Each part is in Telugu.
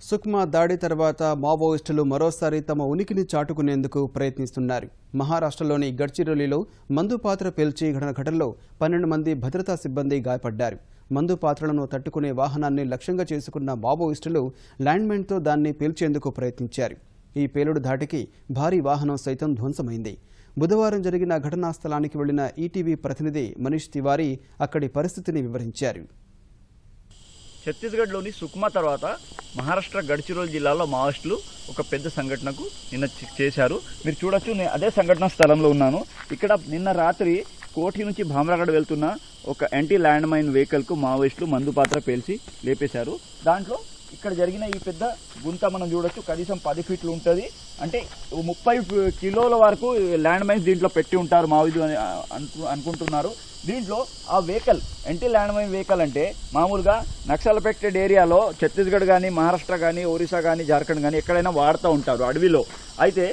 సుక్మా దాడి తర్వాత మావోయిస్టులు మరోసారి తమ ఉనికిని చాటుకునేందుకు ప్రయత్నిస్తున్నారు. మహారాష్ట్రలోని గడ్చిరోలిలో మందు పాత్ర పేల్చి ఘటనలో 12 మంది భద్రతా సిబ్బంది గాయపడ్డారు. మందు పాత్రలను తట్టుకునే వాహనాన్ని లక్ష్యంగా చేసుకున్న మావోయిస్టులు ల్యాండ్మైన్తో దాన్ని పేల్చేందుకు ప్రయత్నించారు. ఈ పేలుడు ధాటికి భారీ వాహనం సైతం ధ్వంసమైంది. బుధవారం జరిగిన ఘటనా స్థలానికి వెళ్లిన ఈటీవీ ప్రతినిధి మనీష్ తివారీ అక్కడి పరిస్థితిని వివరించారు. ఛత్తీస్గఢ్లోని సుక్మా తర్వాత మహారాష్ట్ర గడ్చిరోలి జిల్లాలో మావోయిస్టులు ఒక పెద్ద సంఘటనకు నిన్న చేశారు. మీరు చూడొచ్చు, నేను అదే సంఘటన స్థలంలో ఉన్నాను. ఇక్కడ నిన్న రాత్రి కోఠి నుంచి భామ్రాగఢ్ వెళ్తున్న ఒక యాంటీ ల్యాండ్ మైన్ వెహికల్కు మావోయిస్టులు మందు పాత్ర పేల్చి లేపేశారు. దాంట్లో ఇక్కడ జరిగిన ఈ పెద్ద గుంత మనం చూడొచ్చు, కనీసం 10 ఫీట్లు ఉంటుంది. అంటే 30 కిలోల వరకు ల్యాండ్ మైన్స్ దీంట్లో పెట్టి ఉంటారు మావోయిస్టులు అని అనుకుంటున్నారు. దీంట్లో ఆ vehicle anti land mine vehicle అంటే మామూలుగా నక్సల్ ఎఫెక్టెడ్ ఏరియాలో ఛత్తీస్గఢ్ కానీ, మహారాష్ట్ర కానీ, ఒరిస్సా కానీ, జార్ఖండ్ కానీ ఎక్కడైనా వాడుతూ ఉంటారు అడవిలో. అయితే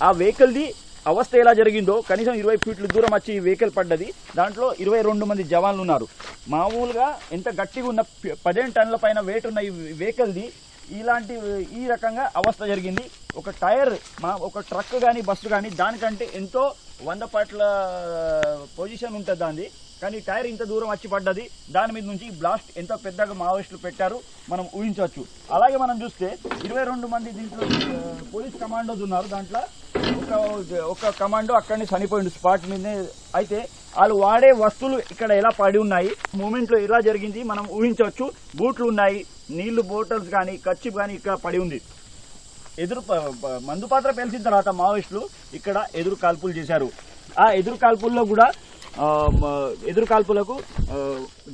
ఆ వెహికల్ది అవస్థ ఎలా జరిగిందో, కనీసం 20 ఫీట్ల దూరం వచ్చి ఈ వెహికల్ పడ్డది. దాంట్లో 22 మంది జవాన్లు ఉన్నారు. మామూలుగా ఎంత గట్టిగా ఉన్న 15 టన్నుల పైన వెయిట్ ఉన్న ఈ వెహికల్ది ఈ రకంగా అవస్థ జరిగింది. ఒక టైర్ ఒక ట్రక్ కానీ, బస్సు కానీ దానికంటే ఎంతో 100 పట్ల పొజిషన్ ఉంటుంది దాన్ని, కానీ టైర్ ఇంత దూరం వచ్చి పడ్డది. దాని మీద నుంచి బ్లాస్ట్ ఎంత పెద్దగా మావోయిస్టులు పెట్టారు మనం ఊహించవచ్చు. అలాగే మనం చూస్తే 22 మంది దీంట్లో పోలీస్ కమాండోస్ ఉన్నారు. దాంట్లో ఒక కమాండో అక్కడిని చనిపోయింది స్పాట్ మీదనే. అయితే వాళ్ళు వాడే వస్తువులు ఇక్కడ ఎలా పడి ఉన్నాయి, మూమెంట్లో ఎలా జరిగింది మనం ఊహించవచ్చు. బూట్లు ఉన్నాయి, నీళ్లు బాటిల్స్ కానీ, కచ్చిప్ కానీ ఇక్కడ పడి ఉంది. మందు పాత్ర పేల్చిన తర్వాత మావోయిస్టులు ఇక్కడ ఎదురు కాల్పులు చేశారు. ఆ ఎదురు కాల్పుల్లో కూడా ఎదురు కాల్పులకు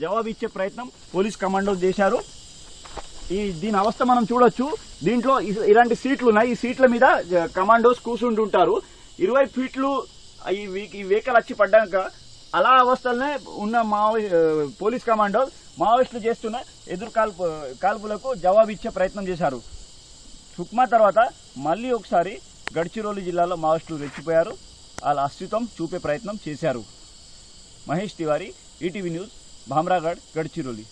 జవాబు ఇచ్చే ప్రయత్నం పోలీస్ కమాండోస్ చేశారు. దీని అవస్థ మనం చూడొచ్చు. దీంట్లో ఇలాంటి సీట్లు ఉన్నాయి. ఈ సీట్ల మీద కమాండోస్ కూర్చుంటుంటారు. 20 ఫీట్లు ఈ వెహికల్ వచ్చి పడ్డాక అలా అవస్థలనే ఉన్న పోలీస్ కమాండోస్ మావోయిస్టులు చేస్తున్న ఎదురు కాల్పులకు జవాబు ఇచ్చే ప్రయత్నం చేశారు. సుక్మా తర్వాత మళ్ళీ ఒకసారి గడ్చిరోలి జిల్లాలో మావోయిస్టులు రెచ్చిపోయారు. వాళ్ళ అస్తిత్వం చూపే ప్రయత్నం చేశారు. మహేష్ తివారీ, ఈటీవీ న్యూస్, భామ్రాగఢ్, గడ్చిరోలి.